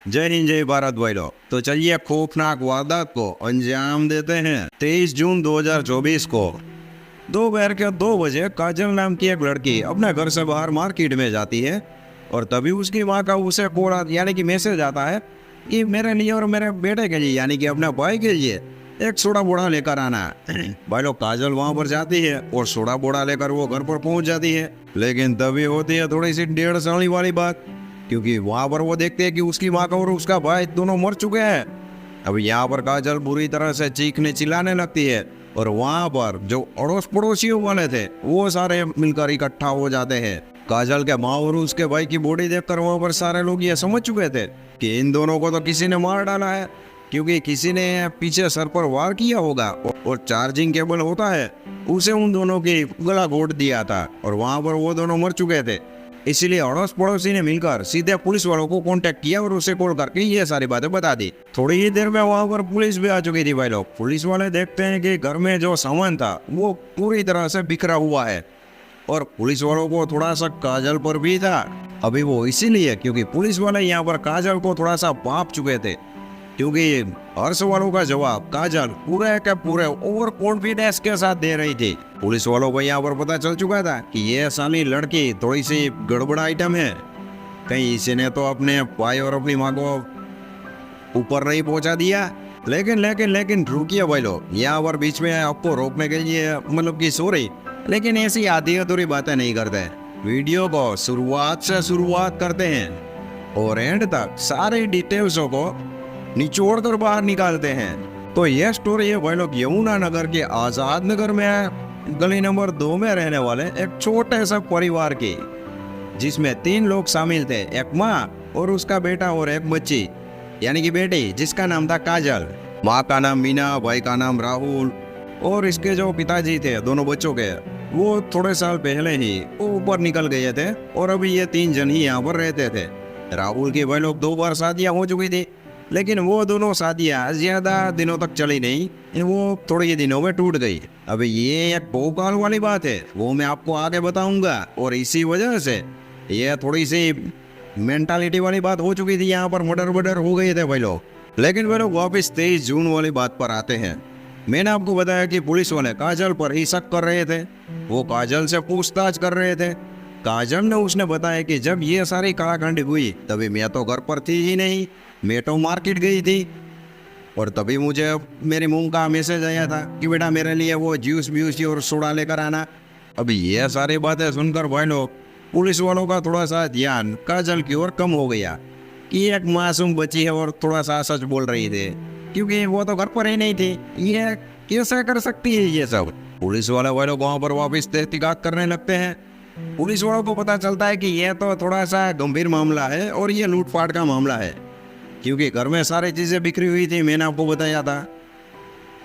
जय हिंद जय भारत भाई लोग। तो चलिए खौफनाक वारदात को अंजाम देते हैं। 23 जून 2024 को दोपहर के 2 बजे काजल नाम की एक लड़की अपने घर से बाहर मार्केट में जाती है और तभी उसकी माँ का उसे कॉल यानी कि मैसेज आता है कि मेरे लिए और मेरे बेटे के लिए यानी कि अपने भाई के लिए एक सोडा बोड़ा लेकर आना। भाई लोग काजल वहां पर जाती है और सोडा बोड़ा लेकर वो घर पर पहुंच जाती है, लेकिन तभी होती है थोड़ी सी डेढ़ साली वाली बात, क्योंकि वहां पर वो देखते हैं कि उसकी माँ का और उसका भाई दोनों मर चुके हैं। अब यहाँ पर काजल बुरी तरह से चीखने चिल्लाने लगती है और वहां पर जो अड़ोस पड़ोसियों वाले थे वो सारे मिलकर इकट्ठा हो जाते हैं। काजल के माँ और उसके भाई की बॉडी देखकर वहां पर सारे लोग ये समझ चुके थे कि इन दोनों को तो किसी ने मार डाला है, क्योंकि किसी ने पीछे सर पर वार किया होगा और चार्जिंग केबल होता है उसे उन दोनों की गला घोट दिया था और वहां पर वो दोनों मर चुके थे। इसीलिए अड़ोस पड़ोसी ने मिलकर सीधे पुलिस वालों को कांटेक्ट किया और उसे कॉल करके ये सारी बातें बता दी। थोड़ी ही देर में वहां पर पुलिस भी आ चुकी थी। भाई लोग पुलिस वाले देखते हैं कि घर में जो सामान था वो पूरी तरह से बिखरा हुआ है और पुलिस वालों को थोड़ा सा काजल पर भी था। अभी वो इसीलिए क्योंकि पुलिस वाले यहाँ पर काजल को थोड़ा सा भांप चुके थे, क्योंकि हर सवालों का जवाब काजल पूरे के पूरे ओवर कॉन्फिडेंस के साथ दे रही थी। पुलिस वालों को यहाँ पर पता चल चुका था कि ये साली लड़की थोड़ी सी गड़बड़ आइटम है, कहीं इसी ने तो अपने भाई और अपनी माँ को ऊपर नहीं पहुंचा दिया। लेकिन लेकिन लेकिन रुकिए भाई लोग, यहाँ पर बीच में आपको रोकने के लिए मतलब कि सॉरी, लेकिन ऐसी आधी अधूरी बातें नहीं करते। वीडियो को शुरुआत से शुरुआत करते हैं और एंड तक सारे डिटेल्सों को निचोड़ कर बाहर निकालते हैं। तो यह स्टोरी है भाई लोग यमुनानगर के आजाद नगर में गली नंबर 2 में रहने वाले एक छोटे से परिवार की, जिसमें 3 लोग शामिल थे, एक माँ और उसका बेटा और एक बच्ची यानी कि बेटी जिसका नाम था काजल। माँ का नाम मीना, भाई का नाम राहुल और इसके जो पिताजी थे दोनों बच्चों के वो थोड़े साल पहले ही ऊपर निकल गए थे और अभी ये 3 जन ही यहाँ पर रहते थे। राहुल की भाई लोग 2 बार शादियाँ हो चुकी थी, लेकिन वो दोनों शादियाँ ज्यादा दिनों तक चली नहीं, वो थोड़े ही दिनों में टूट गई। अभी ये एक बहुकाल वाली बात है, वो मैं आपको आगे बताऊंगा और इसी वजह से ये थोड़ी सी मेंटालिटी वाली बात हो चुकी थी, यहाँ पर मर्डर हो गए थे भाई लोग। लेकिन भाई लोग वापिस 23 जून वाली बात पर आते हैं। मैंने आपको बताया कि पुलिस वाले काजल पर ही शक कर रहे थे, वो काजल से पूछताछ कर रहे थे। काजल ने उसने बताया कि जब ये सारी काराकांडी हुई तभी मैं तो घर पर थी ही नहीं, मैं तो मार्केट गई थी और तभी मुझे मेरी मम्मी का मैसेज आया था कि बेटा मेरे लिए वो जूस व्यूस और सोडा लेकर आना। अभी ये सारी बातें सुनकर भाई लोग पुलिस वालों का थोड़ा सा ध्यान काजल की ओर कम हो गया कि एक मासूम बच्ची है और थोड़ा सा सच बोल रही थी, क्योंकि वो तो घर पर ही नहीं थी, ये कैसे कर सकती है ये सब। पुलिस वाले लोग वहाँ पर वापस तहकीकात करने लगते हैं। पुलिस वालों को पता चलता है कि यह तो थोड़ा सा गंभीर मामला है और ये लूटपाट का मामला है, क्योंकि घर में सारी चीजें बिखरी हुई थी, मैंने आपको बताया था,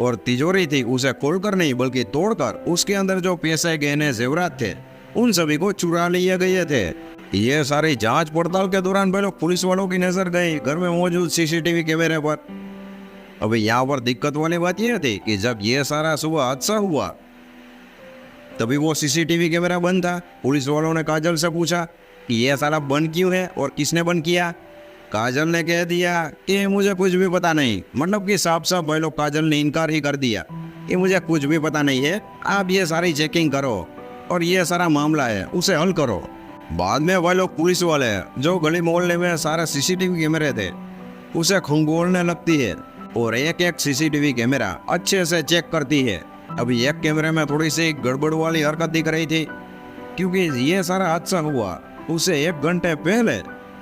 और तिजोरी थी उसे खोलकर नहीं बल्कि तोड़कर उसके अंदर जो पैसे गहने जेवरात थे उन सभी को चुरा लिए गए थे। ये सारी जांच पड़ताल के दौरान भाई लोग पुलिस वालों की नजर गई घर में मौजूद सीसीटीवी कैमरे पर। अभी यहाँ पर दिक्कत वाली बात यह थी कि जब ये सारा सुबह हादसा हुआ तभी वो सीसीटीवी कैमरा बंद था। पुलिस वालों ने काजल से पूछा कि यह सारा बंद क्यों है और किसने बंद किया। काजल ने कह दिया कि मुझे कुछ भी पता नहीं, मतलब कि साफ साफ भाई लोग काजल ने इनकार ही कर दिया कि मुझे कुछ भी पता नहीं है, आप ये सारी चेकिंग करो और ये सारा मामला है उसे हल करो। बाद में भाई लोग पुलिस वाले जो गली मोहल्ले में सारे सीसीटीवी कैमरे थे उसे खंगोलने लगती है और एक एक सीसीटीवी कैमरा अच्छे से चेक करती है। अभी एक कैमरे में थोड़ी सी गड़बड़ वाली हरकत दिख रही थी, क्योंकि ये सारा हादसा हुआ उसे 1 घंटे पहले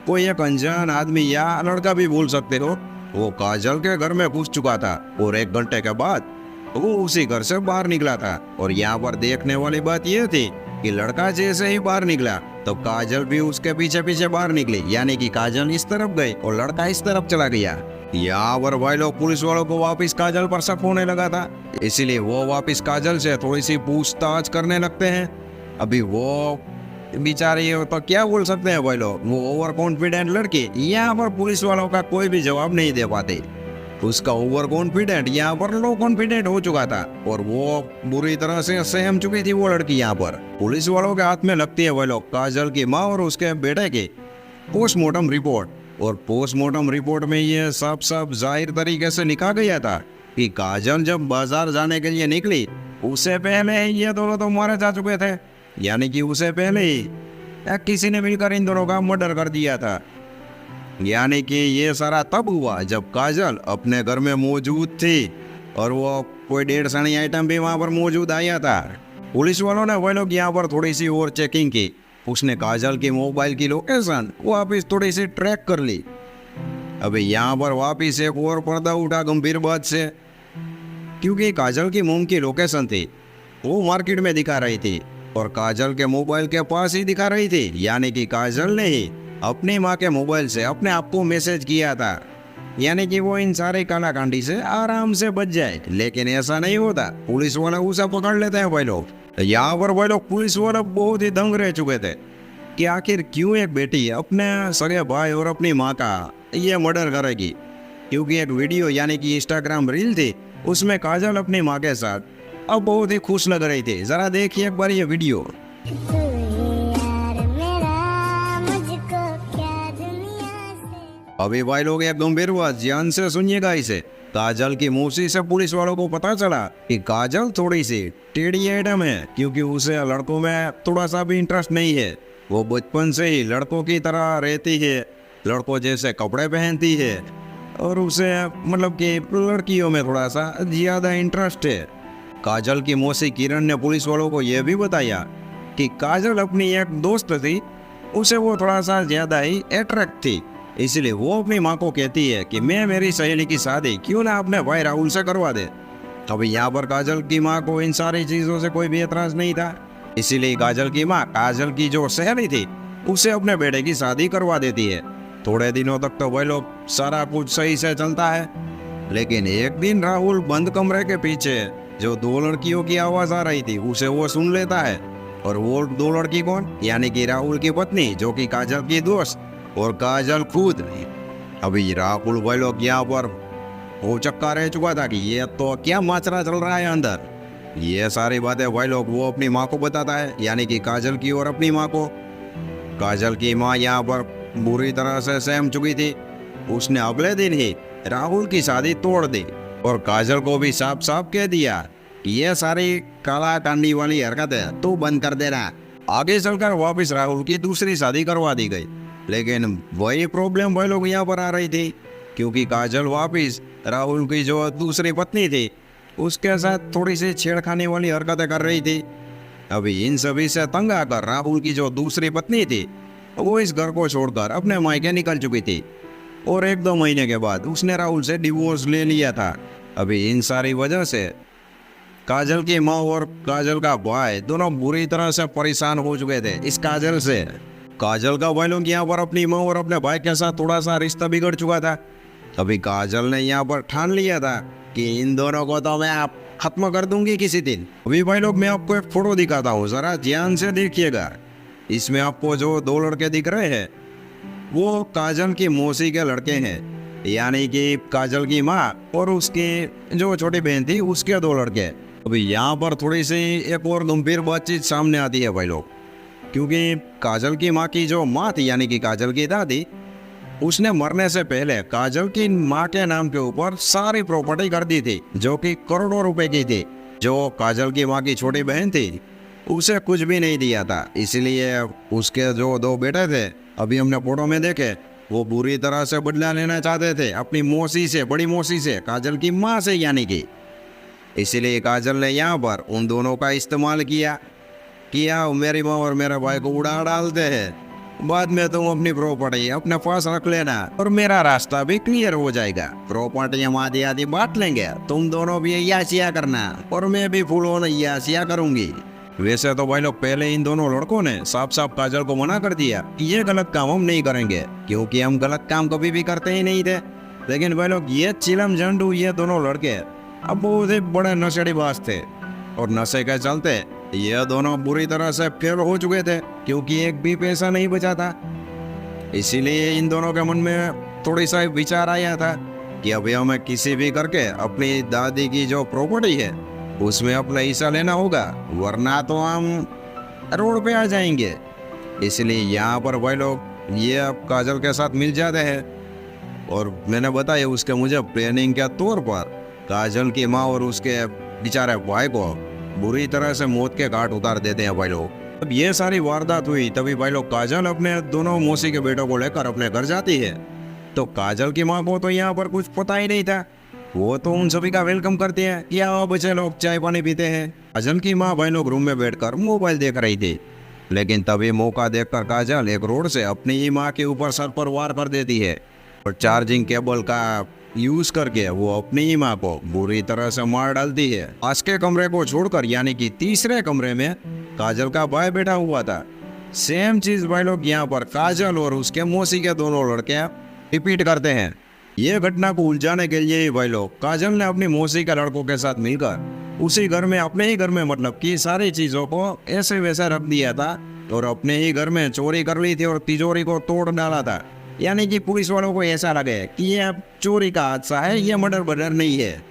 कोई एक अनजान आदमी या लड़का भी बोल सकते हो, वो काजल के घर में घुस चुका था और 1 घंटे के बाद वो उसी घर से बाहर निकला था। और यहाँ पर देखने वाली बात यह थी कि लड़का जैसे ही बाहर निकला तो काजल भी उसके पीछे पीछे बाहर निकली, यानी कि काजल इस तरफ गई और लड़का इस तरफ चला गया। यहाँ पर भाई लोग पुलिस वालों को वापस काजल पर शक होने लगा था, इसीलिए वो वापस काजल से थोड़ी सी पूछताछ करने लगते हैं। अभी वो बेचारी तो क्या बोल सकते हैं भाई लोग, वो ओवर कॉन्फिडेंट लड़की यहाँ पर पुलिस वालों का कोई भी जवाब नहीं दे पाते। उसका ओवर कॉन्फिडेंट यहाँ पर लो कॉन्फिडेंट हो चुका था और वो बुरी तरह से सहम चुकी थी वो लड़की। यहाँ पर पुलिस वालों के हाथ में लगती है भाई लोग काजल की माँ और उसके बेटे की पोस्टमार्टम रिपोर्ट। और पोस्टमार्टम रिपोर्ट में ये साफ साफ जाहिर तरीके से लिखा गया था कि काजल जब बाजार जाने के लिए निकली उससे पहले ये दोनों तो मारे जा चुके थे, यानी कि उससे पहले ही किसी ने मिलकर इन दोनों का मर्डर कर दिया था। यानी कि ये सारा तब हुआ जब काजल अपने घर में मौजूद थी और वो कोई 1.5 सणी आइटम भी वहाँ पर मौजूद आया था। पुलिस वालों ने वह लोग यहाँ पर थोड़ी सी और चेकिंग की, उसने काजल की मोबाइल की लोकेशन वापिस थोड़ी सी ट्रैक कर ली। अभी यहाँ पर वापिस एक और पर्दा उठा गंभीर बात से, क्योंकि काजल की मोम की लोकेशन थी वो मार्केट में दिखा रही थी और काजल के मोबाइल के पास ही दिखा रही थी, यानी कि काजल ने ही अपनी माँ के मोबाइल से अपने आप को मैसेज किया था, यानी कि वो इन सारे कालाकांडी से आराम से बच जाए। लेकिन ऐसा नहीं होता, पुलिस वाले उसे पकड़ लेते हैं। भाई लोग यहाँ पर भाई लोग पुलिस वाले बहुत ही दंग रह चुके थे कि आखिर क्यों एक बेटी अपने सगे भाई और अपनी माँ का ये मर्डर करेगी। क्योंकि एक वीडियो यानी कि इंस्टाग्राम रील थी, उसमें काजल अपनी माँ के साथ अब बहुत ही खुश लग रही थी। जरा देखिए एक बार ये वीडियो। अभी भाई लोग एक गंभीर बात ध्यान से सुनिएगा इसे। काजल की मौसी से पुलिस वालों को पता चला कि काजल थोड़ी सी टेढ़ी आइटम है, क्योंकि उसे लड़कों में थोड़ा सा भी इंटरेस्ट नहीं है। वो बचपन से ही लड़कों की तरह रहती है, लड़कों जैसे कपड़े पहनती है और उसे मतलब कि लड़कियों में थोड़ा सा ज्यादा इंटरेस्ट है। काजल की मौसी किरण ने पुलिस वालों को यह भी बताया कि काजल अपनी एक दोस्त थी, उसे वो थोड़ा सा ज्यादा ही अट्रैक्ट थी, इसलिए वो अपनी माँ को कहती है कि मैं मेरी सहेली की शादी क्यों ना अपने भाई राहुल से करवा दे। अभी यहाँ पर काजल की माँ को इन सारी चीजों से कोई भी एतराज नहीं था, इसीलिए काजल की माँ काजल की जो सहेली थी उसे अपने बेटे की शादी करवा देती है। थोड़े दिनों तक तो वह लोग सारा कुछ सही से चलता है, लेकिन एक दिन राहुल बंद कमरे के पीछे जो 2 लड़कियों की आवाज आ रही थी उसे वो सुन लेता है। और वो 2 लड़की कौन, यानी कि राहुल की पत्नी जो कि काजल की दोस्त और काजल खुद। अभी राहुल भाई लोग यहाँ पर वो चक्का रह चुका था कि ये तो क्या माचरा चल रहा है अंदर। ये सारी बातें भाई लोग वो अपनी माँ को बताता है, यानी कि काजल की और अपनी माँ को। काजल की माँ यहाँ पर बुरी तरह से सहम चुकी थी, उसने अगले दिन ही राहुल की शादी तोड़ दी और काजल को भी साफ साफ कह दिया कि ये सारी काला कांडी वाली हरकतें तू बंद कर देना। आगे चलकर वापस राहुल की दूसरी शादी करवा दी गई, लेकिन वही प्रॉब्लम वही लोग यहाँ पर आ रही थी, क्योंकि काजल वापस राहुल की जो दूसरी पत्नी थी उसके साथ थोड़ी सी छेड़खानी वाली हरकतें कर रही थी। अभी इन सभी से तंग आकर राहुल की जो दूसरी पत्नी थी वो इस घर को छोड़कर अपने मायके निकल चुकी थी और 1-2 महीने के बाद उसने राहुल से डिवोर्स ले लिया था। अभी इन सारी वजह से काजल की माँ और काजल का भाई दोनों बुरी तरह से परेशान हो चुके थे इस काजल से। काजल का भाई लोग यहाँ पर अपनी माँ और अपने भाई के साथ थोड़ा सा रिश्ता बिगड़ चुका था। अभी काजल ने यहाँ पर ठान लिया था कि इन दोनों को तो मैं आप खत्म कर दूंगी किसी दिन। अभी भाई लोग मैं आपको एक फोटो दिखाता हूँ, जरा ध्यान से देखिएगा। इसमें आपको जो 2 लड़के दिख रहे हैं वो काजल की मौसी के लड़के हैं, यानी कि काजल की माँ और उसकी जो छोटी बहन थी उसके 2 लड़के। अभी यहाँ पर थोड़ी सी एक और गंभीर बातचीत सामने आती है भाई लोग, क्योंकि काजल की माँ की जो माँ थी यानी कि काजल की दादी, उसने मरने से पहले काजल की माँ के नाम के ऊपर सारी प्रॉपर्टी कर दी थी जो कि करोड़ों रुपए की थी। जो काजल की माँ की छोटी बहन थी उसे कुछ भी नहीं दिया था, इसलिए उसके जो 2 बेटे थे अभी हमने फोटो में देखे वो बुरी तरह से बदला लेना चाहते थे अपनी मौसी से, बड़ी मौसी से, काजल की माँ से, यानी कि। इसलिए काजल ने यहाँ पर उन दोनों का इस्तेमाल किया मेरी माँ और मेरे भाई को उड़ा डालते हैं, बाद में तुम अपनी प्रॉपर्टी अपने पास रख लेना और मेरा रास्ता भी क्लियर हो जाएगा। प्रॉपर्टी हम आधी आधी बांट लेंगे, तुम दोनों भी यासिया करना और मैं भी फूलों यासिया करूंगी। वैसे तो भाई लोग पहले इन दोनों लड़कों ने साफ साफ काजल को मना कर दिया कि ये गलत काम हम नहीं करेंगे, क्योंकि हम गलत काम कभी भी करते ही नहीं थे। लेकिन भाई लोग ये चिलम झंडू ये दोनों लड़के अब बहुत ही बड़े नशेड़ीबाज थे और नशे के चलते ये दोनों बुरी तरह से फेल हो चुके थे, क्योंकि एक भी पैसा नहीं बचा था। इसीलिए इन दोनों के मन में थोड़ी सा विचार आया था कि अभी हमें किसी भी करके अपनी दादी की जो प्रॉपर्टी है उसमें अपना हिस्सा लेना होगा, वरना तो हम रोड पे आ जाएंगे। इसलिए यहाँ पर वह लोग ये अब काजल के साथ मिल जाते हैं और मैंने बताया उसके मुझे प्लानिंग के तौर पर काजल की माँ और उसके बेचारे भाई को बुरी तरह से मौत के घाट उतार देते हैं भाई लोग। अब ये सारी वारदात हुई तभी भाई लोग काजल अपने दोनों मौसी के बेटों को लेकर अपने घर जाती है। तो काजल की माँ को तो यहाँ पर कुछ पता ही नहीं था। वो तो उन सभी का वेलकम करते हैं कि आओ बच्चे लोग चाय पानी पीते हैं। काजल की माँ भाई लोग रूम में बैठकर मोबाइल देख रही थी, लेकिन तभी मौका देखकर काजल एक रोड से अपनी ही माँ के ऊपर सर पर वार कर देती है और चार्जिंग केबल का यूज करके वो अपनी ही माँ को बुरी तरह से मार डालती है। पास के कमरे को छोड़कर यानी कि तीसरे कमरे में काजल का भाई बैठा हुआ था। सेम चीज भाई लोग यहाँ पर काजल और उसके मौसी के दोनों लड़के रिपीट करते हैं। ये घटना को उलझाने के लिए ही भाई लोग काजल ने अपनी मौसी के लड़कों के साथ मिलकर उसी घर में अपने ही घर में मतलब कि सारी चीजों को ऐसे वैसे रख दिया था और अपने ही घर में चोरी कर ली थी और तिजोरी को तोड़ डाला था। यानी कि पुलिस वालों को ऐसा लगे कि ये अब चोरी का हादसा है, ये मर्डर नहीं है।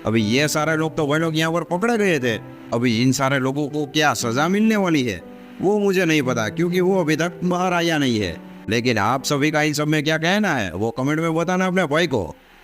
अभी ये सारे लोग तो भाई लोग यहाँ पर पकड़े गए थे। अभी इन सारे लोगों को क्या सजा मिलने वाली है वो मुझे नहीं पता, क्योंकि वो अभी तक बाहर आया नहीं है। लेकिन आप सभी का इन सब में क्या कहना है वो कमेंट में बताना अपने भाई को।